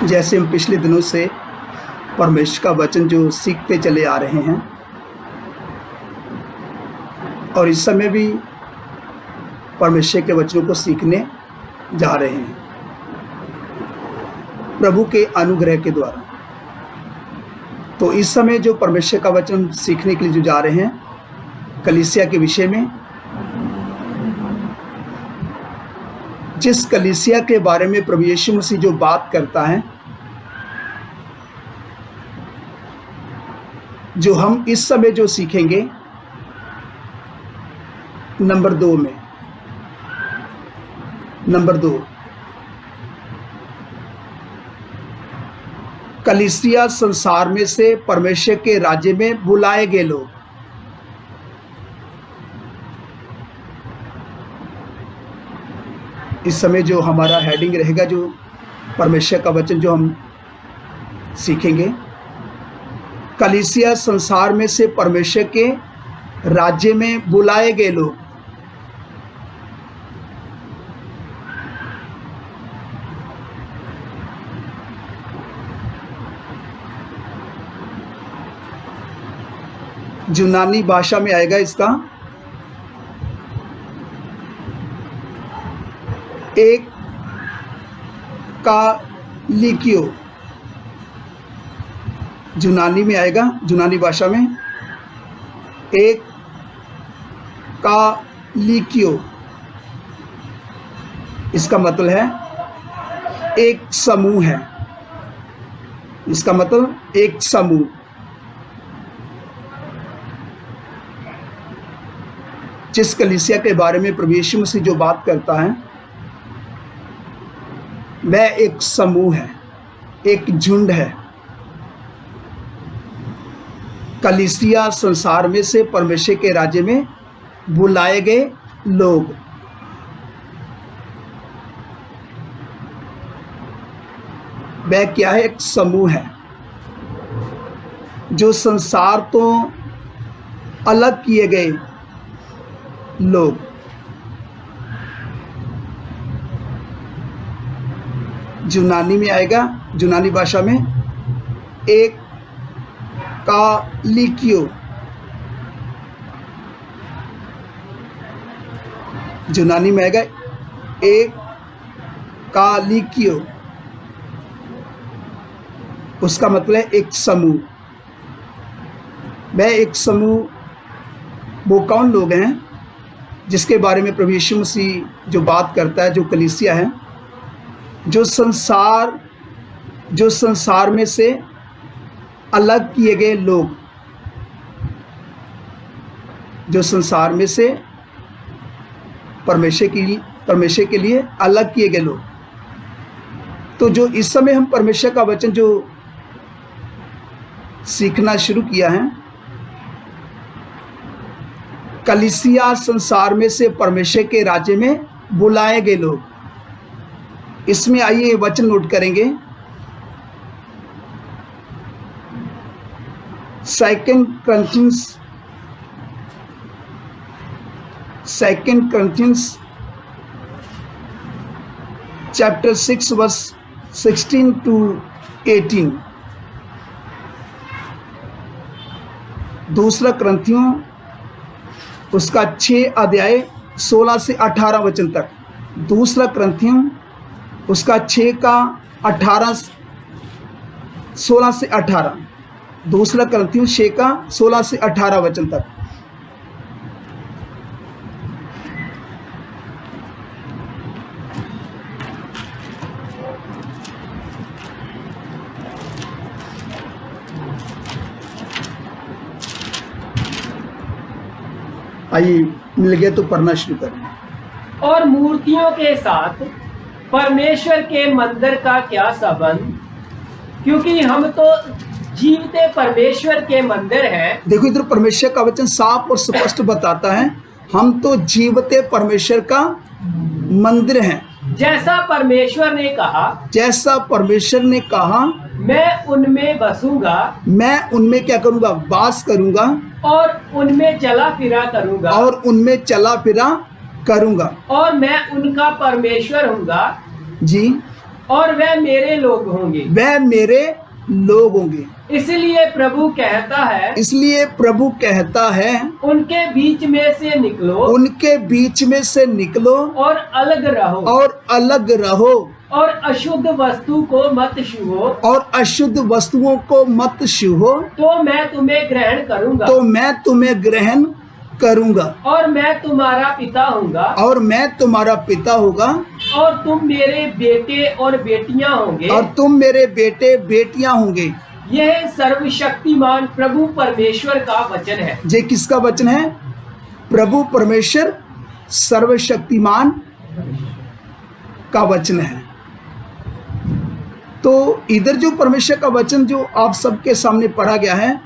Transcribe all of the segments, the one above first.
जैसे हम पिछले दिनों से परमेश्वर का वचन जो सीखते चले आ रहे हैं और इस समय भी परमेश्वर के वचनों को सीखने जा रहे हैं प्रभु के अनुग्रह के द्वारा। तो इस समय जो परमेश्वर का वचन सीखने के लिए जो जा रहे हैं कलीसिया के विषय में, जिस कलीसिया के बारे में प्रभु यीशु मसीह जो बात करता है, जो हम इस समय जो सीखेंगे नंबर 2, कलीसिया संसार में से परमेश्वर के राज्य में बुलाए गए लोग। इस समय जो हमारा हेडिंग रहेगा, जो परमेश्वर का वचन जो हम सीखेंगे, कलीसिया संसार में से परमेश्वर के राज्य में बुलाए गए लोग। यूनानी भाषा में आएगा इसका एक कालिकियो, यूनानी में आएगा, यूनानी भाषा में एक कालिकियो। इसका मतलब है एक समूह है। इसका मतलब एक समूह। जिस कलीसिया के बारे में प्रभु यीशु मसीह जो बात करता है वह एक समूह है, एक झुंड है। कलीसिया संसार में से परमेश्वर के राज्य में बुलाए गए लोग। वह क्या है? एक समूह है जो संसार तो अलग किए गए लोग। यूनानी में आएगा, यूनानी भाषा में एक कालिकियो। यूनानी में आएगा एक कालिकियो। उसका मतलब है एक समूह। वह एक समूह, वो कौन लोग हैं जिसके बारे में प्रभु यीशु मसीह जो बात करता है, जो कलीसिया है, जो संसार में से अलग किए गए लोग, जो संसार में से परमेश्वर के लिए अलग किए गए लोग। तो जो इस समय हम परमेश्वर का वचन जो सीखना शुरू किया है, कलीसिया संसार में से परमेश्वर के राज्य में बुलाए गए लोग। इसमें आइए वचन नोट करेंगे। 2 Corinthians chapter 6 verse 16 to 18। दूसरा करंथियों उसका 6 अध्याय 16 से 18 वचन तक। दूसरा करंथियों उसका 6 का 16 से 18। दूसरा करंथियों 6 का 16 से 18 वचन तक। आइए, मिल गया तो पढ़ना शुरू करें। और मूर्तियों के साथ परमेश्वर के मंदिर का क्या संबंध? क्योंकि हम तो जीवते परमेश्वर के मंदिर हैं। देखो, इधर परमेश्वर का वचन साफ और स्पष्ट बताता है, हम तो जीवते परमेश्वर का मंदिर हैं। जैसा परमेश्वर ने कहा, मैं उनमें बसूंगा, मैं उनमें क्या करूंगा? वास करूंगा, और उनमें चला फिरा करूंगा, और मैं उनका परमेश्वर हूँगा जी, और वह मेरे लोग होंगे। वह मेरे लोग होंगे। इसलिए प्रभु कहता है, इसलिए प्रभु कहता है, उनके बीच में से निकलो, उनके बीच में से निकलो और अलग रहो, और अलग रहो, और अशुद्ध वस्तु को मत छुओ, और अशुद्ध वस्तुओं को मत छुओ, तो मैं तुम्हें ग्रहण करूंगा, तो मैं तुम्हें ग्रहण करूंगा, और मैं तुम्हारा पिता होऊंगा, और मैं तुम्हारा पिता होगा, और तुम मेरे बेटे और बेटियां होंगे, और तुम मेरे बेटे बेटियां होंगे। यह सर्वशक्तिमान प्रभु परमेश्वर का वचन है। ये किसका वचन है? प्रभु परमेश्वर सर्वशक्तिमान का वचन है। तो इधर जो परमेश्वर का वचन जो आप सबके सामने पढ़ा गया है,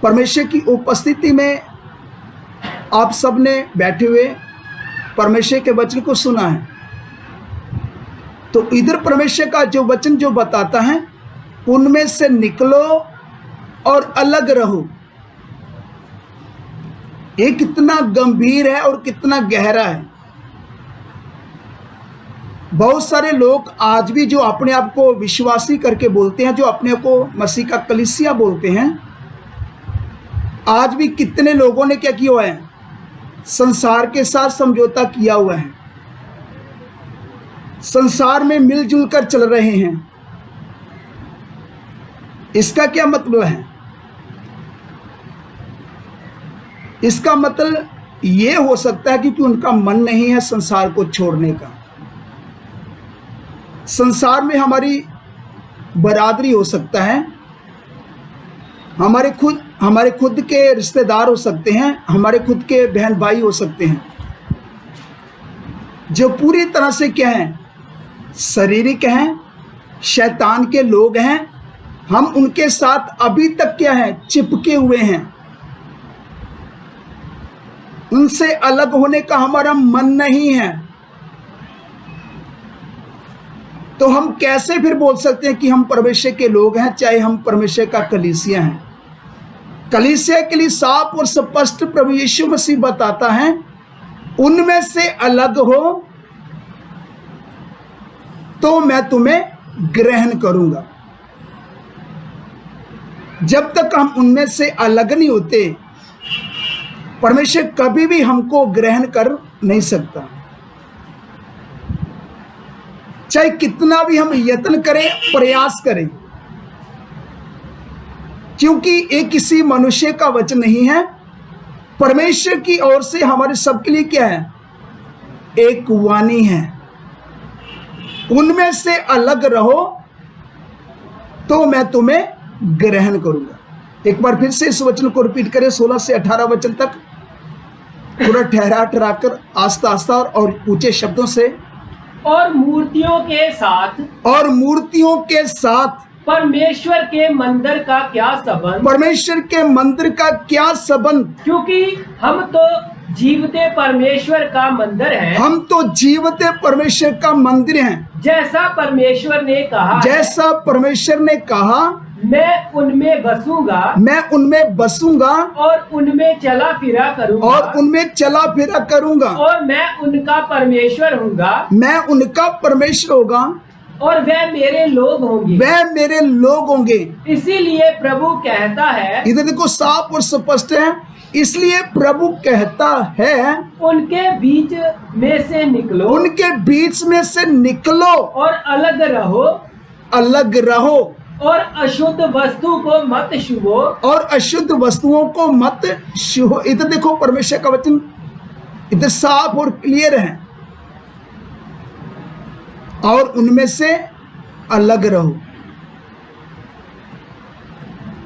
परमेश्वर की उपस्थिति में आप सब ने बैठे हुए परमेश्वर के वचन को सुना है। तो इधर परमेश्वर का जो वचन जो बताता है, उनमें से निकलो और अलग रहो। ये कितना गंभीर है और कितना गहरा है। बहुत सारे लोग आज भी जो अपने आप को विश्वासी करके बोलते हैं, जो अपने आप को मसीह का कलीसिया बोलते हैं, आज भी कितने लोगों ने क्या किया हुआ है? संसार के साथ समझौता किया हुआ है, संसार में मिलजुल कर चल रहे हैं। इसका क्या मतलब है? इसका मतलब ये हो सकता है कि उनका मन नहीं है संसार को छोड़ने का। संसार में हमारी बरादरी हो सकता है, हमारे खुद के रिश्तेदार हो सकते हैं, हमारे खुद के बहन भाई हो सकते हैं, जो पूरी तरह से क्या हैं? शारीरिक हैं, शैतान के लोग हैं। हम उनके साथ अभी तक क्या है? चिपके हुए हैं। उनसे अलग होने का हमारा मन नहीं है। तो हम कैसे फिर बोल सकते हैं कि हम परमेश्वर के लोग हैं, चाहे हम परमेश्वर का कलीसिया हैं? कलीसिया के लिए साफ और स्पष्ट प्रभु यीशु मसीह बताता है, उनमें से अलग हो तो मैं तुम्हें ग्रहण करूंगा। जब तक हम उनमें से अलग नहीं होते, परमेश्वर कभी भी हमको ग्रहण कर नहीं सकता। चाहे कितना भी हम यत्न करें, प्रयास करें, क्योंकि ये किसी मनुष्य का वचन नहीं है। परमेश्वर की ओर से हमारे सबके लिए क्या है? एक वाणी है, उनमें से अलग रहो तो मैं तुम्हें ग्रहण करूंगा। एक बार फिर से इस वचन को रिपीट करें, 16 से 18 वचन तक पूरा ठहरा कर आस्ता आस्ता और ऊंचे शब्दों से। और मूर्तियों के साथ परमेश्वर के मंदिर का क्या संबंध? परमेश्वर के मंदिर का क्या संबंध? क्योंकि हम तो जीवते परमेश्वर का मंदिर है। हम तो जीवते परमेश्वर का मंदिर हैं। जैसा परमेश्वर ने कहा, जैसा परमेश्वर ने कहा, मैं उनमें बसूंगा, मैं उनमें बसूंगा, और उनमें चला फिरा करूंगा, और उनमें चला फिरा करूंगा, और मैं उनका परमेश्वर हूँगा, मैं उनका परमेश्वर होगा, और वह मेरे लोग होंगे। वह मेरे लोग होंगे। इसीलिए प्रभु कहता है, इधर देखो साफ और स्पष्ट है, इसलिए प्रभु कहता है, उनके बीच में से निकलो, उनके बीच में से निकलो और अलग रहो, अलग रहो, और अशुद्ध वस्तु को मत छुओ, और अशुद्ध वस्तुओं को मत छुओ। इधर देखो परमेश्वर का वचन इधर साफ और क्लियर है, और उनमें से अलग रहो।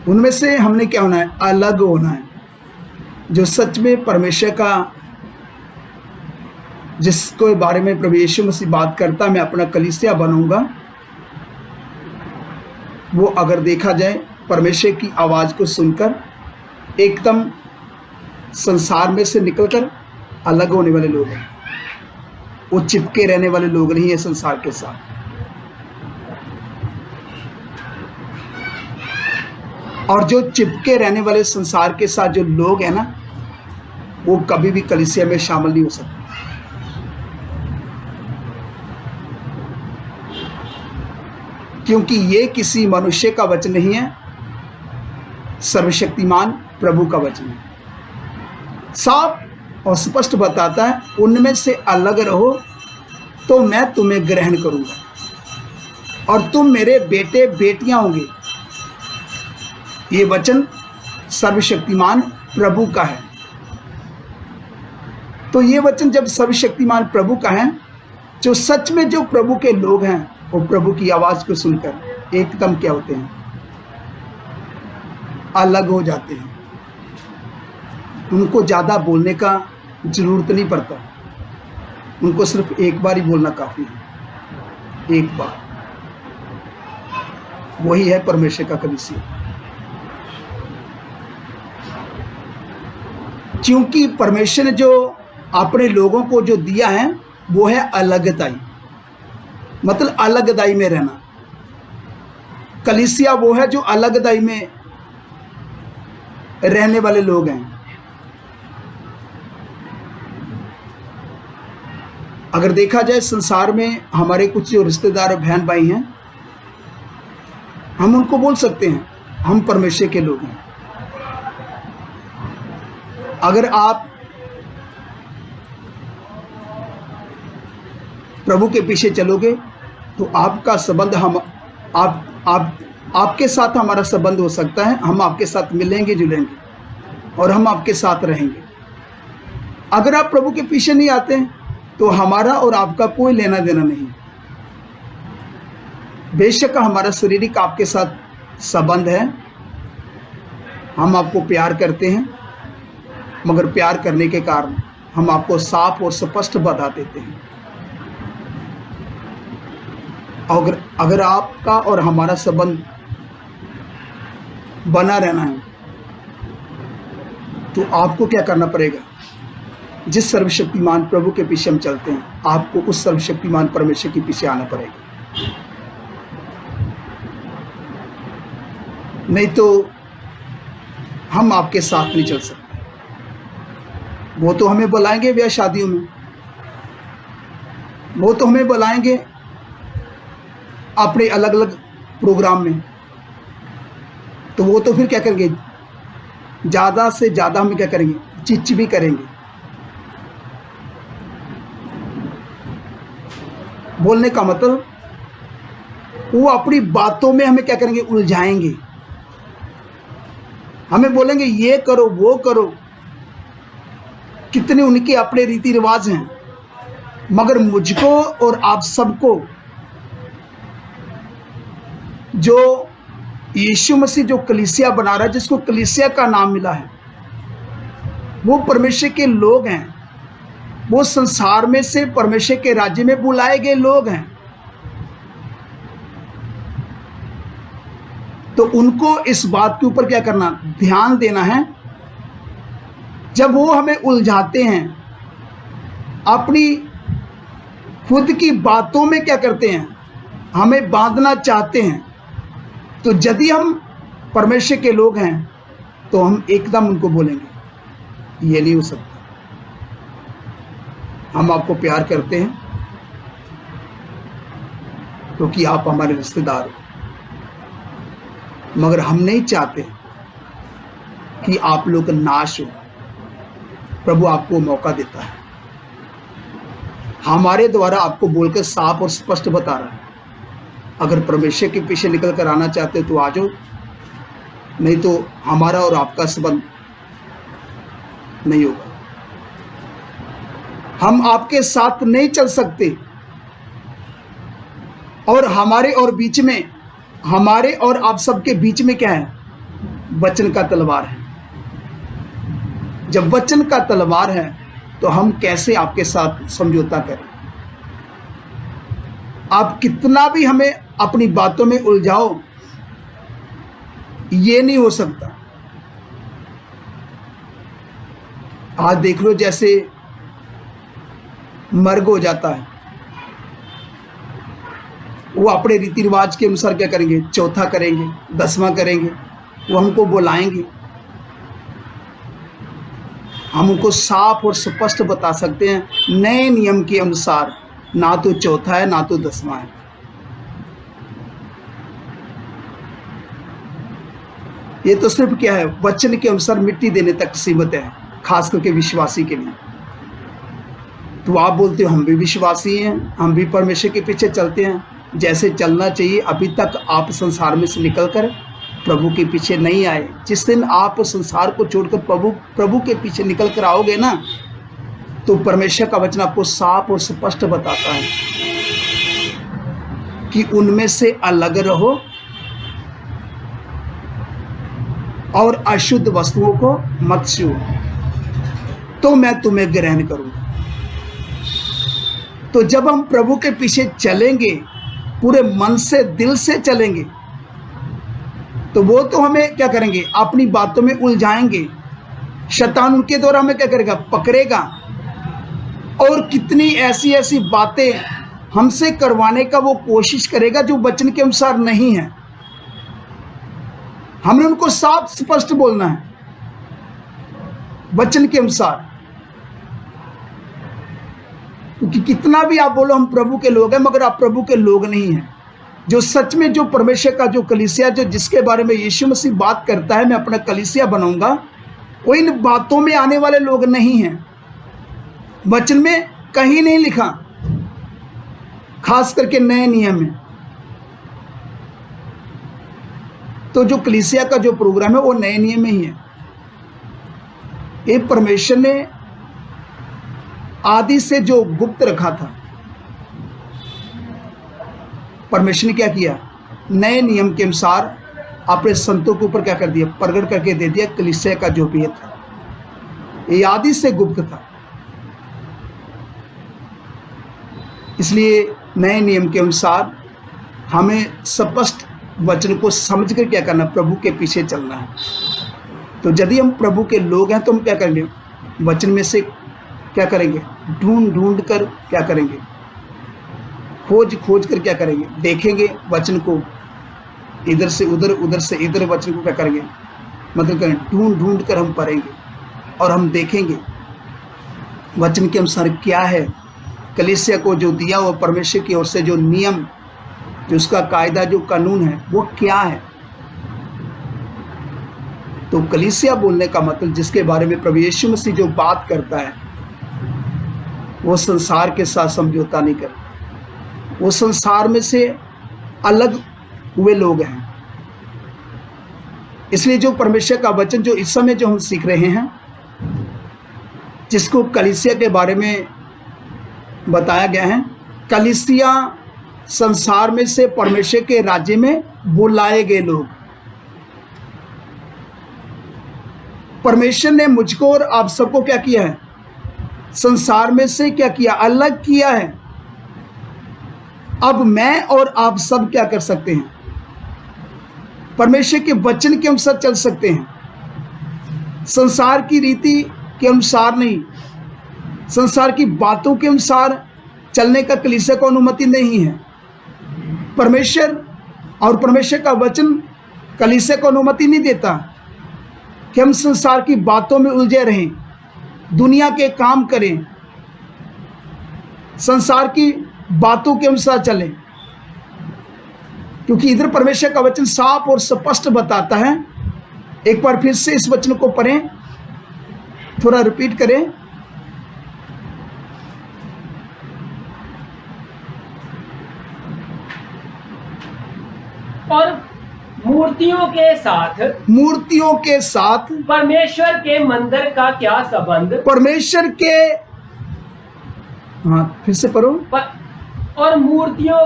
उनमें से हमने क्या होना है? अलग होना है। जो सच में परमेश्वर का, जिसको बारे में प्रभु यीशु मसीह बात करता, मैं अपना कलीसिया बनाऊंगा, वो अगर देखा जाए परमेश्वर की आवाज़ को सुनकर एकदम संसार में से निकलकर अलग होने वाले लोग हैं। वो चिपके रहने वाले लोग नहीं है संसार के साथ। और जो चिपके रहने वाले संसार के साथ जो लोग हैं ना, वो कभी भी कलीसिया में शामिल नहीं हो सकते। क्योंकि ये किसी मनुष्य का वचन नहीं है, सर्वशक्तिमान प्रभु का वचन है। साफ और स्पष्ट बताता है, उनमें से अलग रहो तो मैं तुम्हें ग्रहण करूंगा और तुम मेरे बेटे बेटियां होंगे। ये वचन सर्वशक्तिमान प्रभु का है। तो ये वचन जब सर्वशक्तिमान प्रभु का है, जो सच में जो प्रभु के लोग हैं वो प्रभु की आवाज को सुनकर एकदम क्या होते हैं, अलग हो जाते हैं। उनको ज्यादा बोलने का जरूरत नहीं पड़ता, उनको सिर्फ एक बार ही बोलना काफी है, एक बार। वही है परमेश्वर का कलीसिया। क्योंकि परमेश्वर ने जो अपने लोगों को जो दिया है वो है अलगताई, मतलब अलगदाई में रहना। कलीसिया वो है जो अलगदाई में रहने वाले लोग हैं। अगर देखा जाए संसार में हमारे कुछ जो रिश्तेदार और बहन भाई हैं, हम उनको बोल सकते हैं हम परमेश्वर के लोग हैं। अगर आप प्रभु के पीछे चलोगे तो आपका संबंध आपके साथ हमारा संबंध हो सकता है। हम आपके साथ मिलेंगे जुलेंगे और हम आपके साथ रहेंगे। अगर आप प्रभु के पीछे नहीं आते हैं तो हमारा और आपका कोई लेना देना नहीं। बेशक हमारा शारीरिक आपके साथ संबंध है, हम आपको प्यार करते हैं, मगर प्यार करने के कारण हम आपको साफ और स्पष्ट बता देते हैं। अगर आपका और हमारा संबंध बना रहना है तो आपको क्या करना पड़ेगा? जिस सर्वशक्तिमान प्रभु के पीछे हम चलते हैं, आपको उस सर्वशक्तिमान परमेश्वर के पीछे आना पड़ेगा। नहीं तो हम आपके साथ नहीं चल सकते। वो तो हमें बुलाएंगे ब्याह शादियों में, वो तो हमें बुलाएंगे अपने अलग अलग प्रोग्राम में, तो वो तो फिर क्या करेंगे, ज़्यादा से ज़्यादा हमें क्या करेंगे, चिच भी करेंगे। बोलने का मतलब वो अपनी बातों में हमें क्या करेंगे, उलझाएंगे। हमें बोलेंगे ये करो वो करो, कितने उनके अपने रीति रिवाज हैं, मगर मुझको और आप सबको जो यीशु मसीह जो कलीसिया बना रहा है, जिसको कलीसिया का नाम मिला है, वो परमेश्वर के लोग हैं। वो संसार में से परमेश्वर के राज्य में बुलाए गए लोग हैं। तो उनको इस बात के ऊपर क्या करना, ध्यान देना है। जब वो हमें उलझाते हैं, अपनी खुद की बातों में क्या करते हैं, हमें बांधना चाहते हैं, तो यदि हम परमेश्वर के लोग हैं तो हम एकदम उनको बोलेंगे ये नहीं हो सकता। हम आपको प्यार करते हैं क्योंकि आप हमारे रिश्तेदार हो, मगर हम नहीं चाहते कि आप लोग नाश हो। प्रभु आपको मौका देता है, हमारे द्वारा आपको बोलकर साफ और स्पष्ट बता रहा है। अगर परमेश्वर के पीछे निकल कर आना चाहते हो तो आ जाओ, नहीं तो हमारा और आपका संबंध नहीं होगा। हम आपके साथ नहीं चल सकते। और हमारे और बीच में, हमारे और आप सबके बीच में क्या है, वचन का तलवार है। जब वचन का तलवार है तो हम कैसे आपके साथ समझौता करें? आप कितना भी हमें अपनी बातों में उलझाओ, ये नहीं हो सकता। आज देख लो, जैसे मर्ग हो जाता है, वो अपने रीति रिवाज के अनुसार क्या करेंगे, चौथा करेंगे, 10वां करेंगे। वो हमको बुलाएंगे, हम उनको साफ और स्पष्ट बता सकते हैं नए नियम के अनुसार, ना तो चौथा है ना तो 10वां है। ये तो सिर्फ क्या है, वचन के अनुसार मिट्टी देने तक सीमित है, खास करके विश्वासी के लिए। तो आप बोलते हो हम भी विश्वासी हैं, हम भी परमेश्वर के पीछे चलते हैं, जैसे चलना चाहिए। अभी तक आप संसार में से निकलकर प्रभु के पीछे नहीं आए। जिस दिन आप संसार को छोड़कर प्रभु के पीछे निकल कर आओगे ना, तो परमेश्वर का वचन आपको साफ और स्पष्ट बताता है कि उनमें से अलग रहो और अशुद्ध वस्तुओं को मत छुओ, तो मैं तुम्हें ग्रहण करूंगा। तो जब हम प्रभु के पीछे चलेंगे, पूरे मन से दिल से चलेंगे, तो वो तो हमें क्या करेंगे, अपनी बातों में उलझाएंगे। शैतान उनके द्वारा हमें क्या करेगा, पकड़ेगा, और कितनी ऐसी ऐसी बातें हमसे करवाने का वो कोशिश करेगा जो वचन के अनुसार नहीं है। हमने उनको साफ स्पष्ट बोलना है वचन के अनुसार, क्योंकि कितना भी आप बोलो हम प्रभु के लोग हैं, मगर आप प्रभु के लोग नहीं हैं। जो सच में जो परमेश्वर का जो कलीसिया, जो जिसके बारे में यीशु मसीह बात करता है, मैं अपना कलीसिया बनाऊंगा, वो इन बातों में आने वाले लोग नहीं हैं। वचन में कहीं नहीं लिखा, खास करके नए नियम में। तो जो कलीसिया का जो प्रोग्राम है वो नए नियम में ही है। ये परमेश्वर ने आदि से जो गुप्त रखा था, परमेश्वर ने क्या किया, नए नियम के अनुसार अपने संतों के ऊपर क्या कर दिया, प्रकट करके दे दिया। कलीसिया का जो भेद था ये आदि से गुप्त था। इसलिए नए नियम के अनुसार हमें स्पष्ट वचन को समझकर क्या करना, प्रभु के पीछे चलना है। तो यदि हम प्रभु के लोग हैं तो हम क्या करेंगे, वचन में से क्या करेंगे, ढूंढ ढूंढ कर क्या करेंगे, खोज खोज कर क्या करेंगे, देखेंगे वचन को, इधर से उधर, उधर से इधर वचन को क्या करेंगे, मतलब करें ढूंढ ढूंढ कर हम पढ़ेंगे और हम देखेंगे वचन के अनुसार क्या है। कलीसिया को जो दिया हुआ परमेश्वर की ओर से जो नियम, जो उसका कायदा, जो कानून है, वो क्या है। तो कलीसिया बोलने का मतलब जिसके बारे में प्रभु यीशु मसीह जो बात करता है, वो संसार के साथ समझौता नहीं करता, वो संसार में से अलग हुए लोग हैं। इसलिए जो परमेश्वर का वचन जो इस समय जो हम सीख रहे हैं, जिसको कलीसिया के बारे में बताया गया है, कलीसिया संसार में से परमेश्वर के राज्य में बुलाए गए लोग। परमेश्वर ने मुझको और आप सबको क्या किया है, संसार में से क्या किया, अलग किया है। अब मैं और आप सब क्या कर सकते हैं, परमेश्वर के वचन के अनुसार चल सकते हैं, संसार की रीति के अनुसार नहीं, संसार की बातों के अनुसार चलने का कलीसिया को अनुमति नहीं है। परमेश्वर और परमेश्वर का वचन कलीसिया को अनुमति नहीं देता कि हम संसार की बातों में उलझे रहें, दुनिया के काम करें, संसार की बातों के अनुसार चलें। क्योंकि इधर परमेश्वर का वचन साफ और स्पष्ट बताता है। एक बार फिर से इस वचन को पढ़ें, थोड़ा रिपीट करें। और मूर्तियों के साथ परमेश्वर के मंदिर का क्या संबंध, परमेश्वर के, हाँ फिर से पढ़ो, और मूर्तियों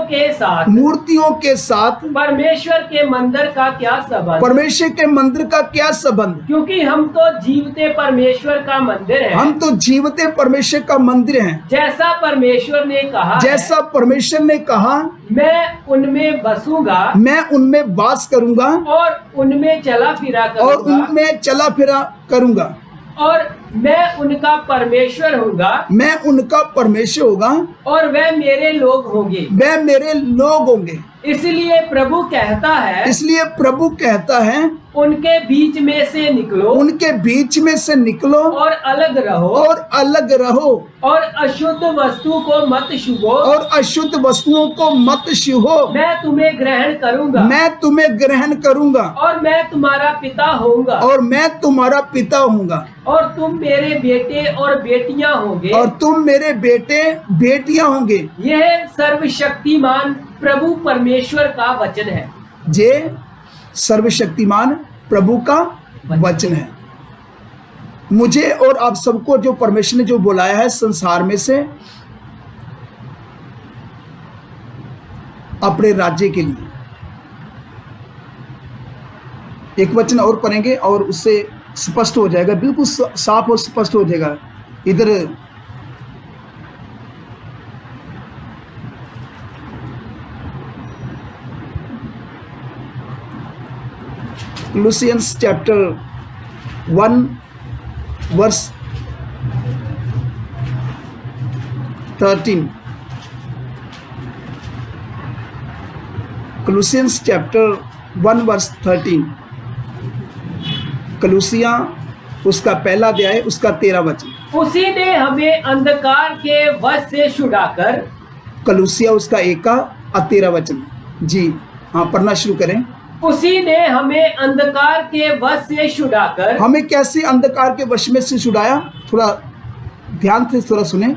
के साथ परमेश्वर के मंदिर का क्या संबंध, परमेश्वर के मंदिर का क्या संबंध, क्योंकि हम तो जीवते परमेश्वर का मंदिर है, हम तो जीवते परमेश्वर का मंदिर हैं। जैसा परमेश्वर ने कहा, जैसा परमेश्वर ने कहा, मैं उनमें बसूंगा, मैं उनमें वास करूंगा और उनमें चला फिरा करूंगा, और मैं उनका परमेश्वर होगा, मैं उनका परमेश्वर होगा, और वह मेरे लोग होंगे, वह मेरे लोग होंगे। इसलिए प्रभु कहता है, इसलिए प्रभु कहता है उनके बीच में से निकलो उनके बीच में से निकलो और अलग रहो और अलग रहो और अशुद्ध वस्तु को मत छुओ, और अशुद्ध वस्तुओं को मत छुओ। मैं तुम्हें ग्रहण करूंगा मैं तुम्हें ग्रहण करूंगा और मैं तुम्हारा पिता होऊंगा और मैं तुम्हारा पिता होऊंगा और तुम मेरे बेटे और बेटियां होंगे और तुम मेरे बेटे बेटियां होंगे। यह सर्वशक्तिमान प्रभु परमेश्वर का वचन है। जे सर्वशक्तिमान प्रभु का वचन है। मुझे और आप सबको जो परमेश्वर ने जो बुलाया है संसार में से अपने राज्य के लिए। एक वचन और पढ़ेंगे और उससे स्पष्ट हो जाएगा, बिल्कुल साफ और स्पष्ट हो जाएगा। इधर Colossians chapter 1 verse 13। Colossians chapter 1 verse 13। कलुसिया उसका पहला अध्याय उसका 13 वचन। उसी ने हमें अंधकार के वश से छुड़ाकर, कलुसिया उसका 1 का 13 वचन। जी हाँ, पढ़ना शुरू करें। उसी ने हमें अंधकार के वश से छुड़ाकर, हमें कैसे अंधकार के वश में से छुड़ाया? थोड़ा ध्यान से थोड़ा सुने,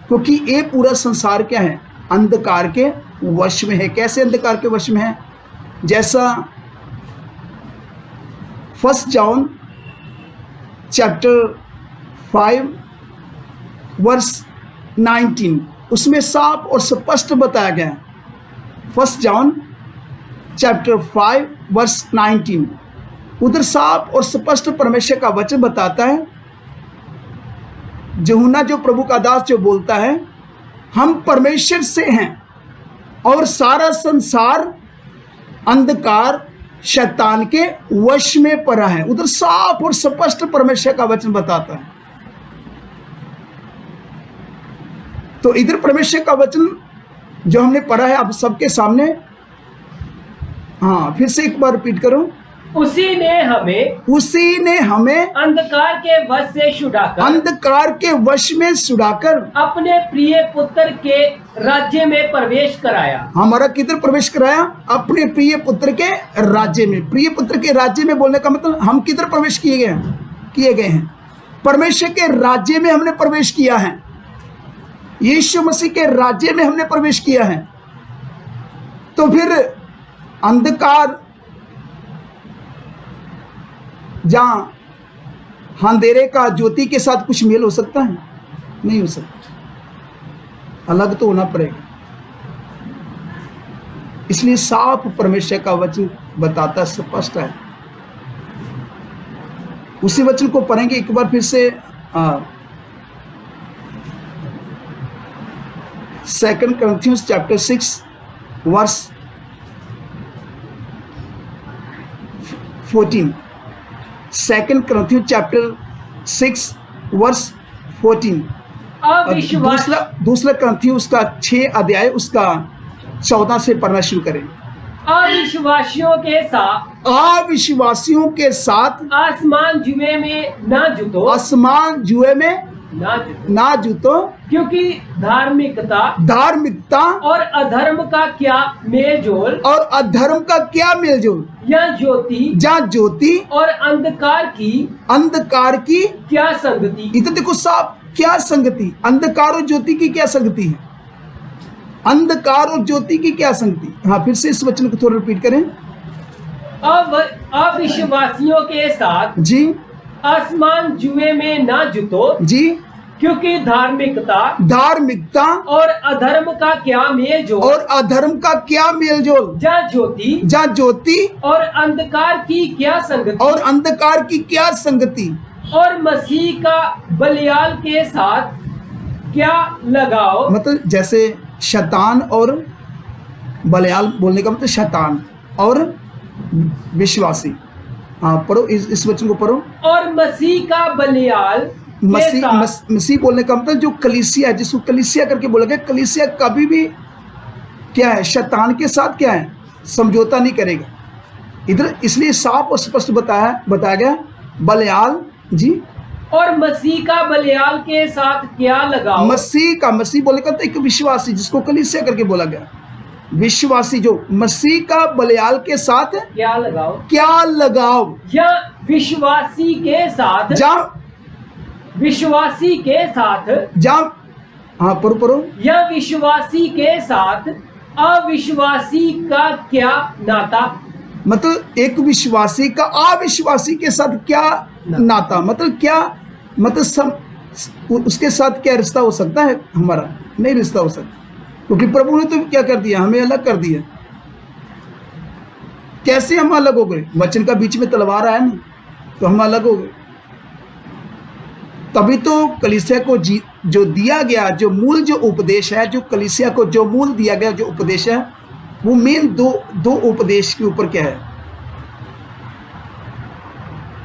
क्योंकि ये पूरा संसार क्या है? अंधकार के वश में है। कैसे अंधकार के वश में है? जैसा 1 जॉन चैप्टर 5 वर्स 19 उसमें साफ और स्पष्ट बताया गया है। 1 जॉन चैप्टर 5 वर्स 19 उधर साफ और स्पष्ट परमेश्वर का वचन बताता है। यूहन्ना जो प्रभु का दास जो बोलता है, हम परमेश्वर से हैं और सारा संसार अंधकार शैतान के वश में पड़ा है। उधर साफ और स्पष्ट परमेश्वर का वचन बताता है। तो इधर परमेश्वर का वचन जो हमने पढ़ा है आप सबके सामने, हाँ फिर से एक बार रिपीट करो। उसी ने हमें अंधकार के वश से छुड़ाकर, अंधकार के वश में छुड़ाकर अपने प्रिय पुत्र के राज्य में प्रवेश कराया। हमारा किधर प्रवेश कराया? अपने प्रिय पुत्र के राज्य में। प्रिय पुत्र के राज्य में बोलने का मतलब हम किधर प्रवेश किए गए हैं? परमेश्वर के राज्य में हमने प्रवेश किया है। यीशु मसीह के राज्य में हमने प्रवेश किया है। तो फिर अंधकार जहां अंधेरे का ज्योति के साथ कुछ मेल हो सकता है? नहीं हो सकता, अलग तो होना पड़ेगा। इसलिए साफ परमेश्वर का वचन बताता स्पष्ट है। उसी वचन को पढ़ेंगे एक बार फिर से। 2 Corinthians chapter 6 verse 14। 2 Corinthians chapter 6 verse 14। दूसरा ग्रंथियों उसका 6 अध्याय उसका 14 से पढ़ना शुरू करें। अविश्वासियों के साथ आसमान जुए में ना जुतो, आसमान जुए में ना जुतो, क्योंकि धार्मिकता और अधर्म का क्या मेलजोल, और अधर्म का क्या मेलजोल, या ज्योति और अंधकार की क्या संगति। इधर देखो साहब, क्या संगति? अंधकार और ज्योति की क्या संगति है? अंधकार और ज्योति की क्या संगति? हाँ फिर से इस वचन को थोड़ा रिपीट करें। अविश्वासियों के साथ जी आसमान जुए में ना जुतो जी, क्योंकि धार्मिकता और अधर्म का क्या मेलजोल, जा ज्योति और अंधकार की क्या संगति, और मसीह का बलियाल के साथ क्या लगाओ। मतलब जैसे शैतान और बलियाल बोलने का मतलब शैतान और विश्वासी। हाँ पढ़ो, इस वचन को पढ़ो। और मसीह का बलियाल मसीह बोलने का मतलब जो कलीसिया है, जिसको कलीसिया करके बोला गया। कलीसिया कभी भी क्या है? शैतान के साथ क्या है? समझौता नहीं करेगा। इधर इसलिए साफ और स्पष्ट बताया गया बलियाल जी। और मसीह का बलियाल के साथ क्या लगाव? मसीह बोलेगा तो एक विश्वासी, जिसको कलीसिया करके बोला गया, विश्वासी जो मसीह का बलियाल के साथ क्या लगाव? क्या लगाव? या विश्वासी के साथ, विश्वासी के साथ हाँ परो या विश्वासी के साथ अविश्वासी का क्या नाता? मतलब एक विश्वासी का अविश्वासी के साथ क्या नाता, मतलब क्या, मतलब उसके साथ क्या रिश्ता हो सकता है? हमारा नहीं रिश्ता हो सकता, क्योंकि प्रभु ने तो क्या कर दिया, हमें अलग कर दिया। कैसे हम अलग हो गए? वचन का बीच में तलवार आया ना, तो हम अलग हो गए। तभी तो कलीसिया को जो दिया गया, जो मूल जो उपदेश है, जो कलीसिया को जो मूल दिया गया जो उपदेश है, वो मेन दो उपदेश के ऊपर क्या है?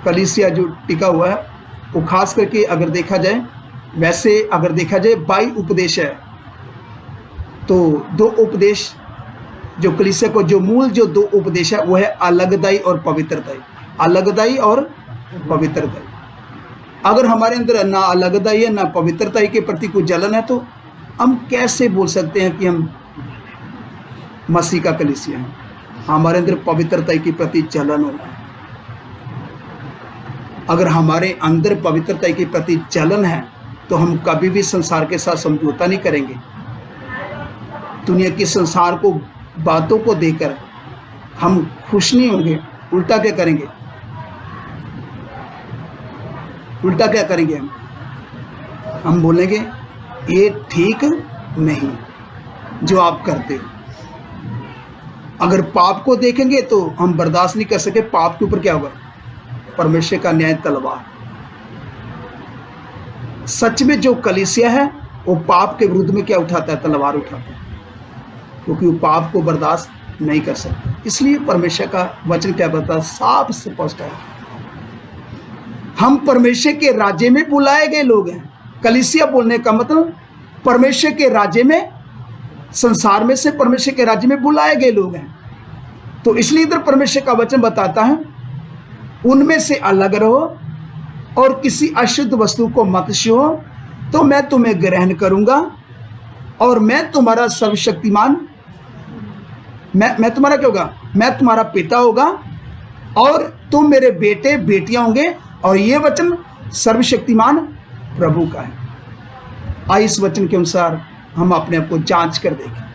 कलीसिया जो टिका हुआ है वो खास करके अगर देखा जाए, वैसे अगर देखा जाए 22 उपदेश है। तो 2 उपदेश जो कलीसिया को जो मूल जो 2 उपदेश है वो है अलगदाई और पवित्रताई। अलगदाई और पवित्रताई। अगर हमारे अंदर ना अलगदाई है ना पवित्रताई के प्रति कोई जलन है, तो हम कैसे बोल सकते हैं कि हम मसीह का कलीसिया है? हमारे अंदर पवित्रताई के प्रति जलन होना है। अगर हमारे अंदर पवित्रताई के प्रति जलन है तो हम कभी भी संसार के साथ समझौता नहीं करेंगे। दुनिया की संसार को बातों को देकर हम खुश नहीं होंगे, उल्टा क्या करेंगे? उल्टा क्या करेंगे? हम बोलेंगे ये ठीक नहीं जो आप करते हो। अगर पाप को देखेंगे तो हम बर्दाश्त नहीं कर सके, पाप के ऊपर क्या होगा? परमेश्वर का न्याय तलवार। सच में जो कलीसिया है वो पाप के विरुद्ध में क्या उठाता है? तलवार उठाता है, क्योंकि वो पाप को बर्दाश्त नहीं कर सकता। इसलिए परमेश्वर का वचन क्या बताता है? साफ स्पष्ट है, हम परमेश्वर के राज्य में बुलाए गए लोग हैं। कलीसिया बोलने का मतलब परमेश्वर के राज्य में, संसार में से परमेश्वर के राज्य में बुलाए गए लोग हैं। तो इसलिए इधर परमेश्वर का वचन बताता है उनमें से अलग रहो और किसी अशुद्ध वस्तु को मत छुओ, तो मैं तुम्हें ग्रहण करूंगा और मैं तुम्हारा सर्वशक्तिमान, मैं तुम्हारा क्या होगा? मैं तुम्हारा पिता होगा और तुम मेरे बेटे बेटियां होंगे। और ये वचन सर्वशक्तिमान प्रभु का है। आइए इस वचन के अनुसार हम अपने आप को जांच कर देखें।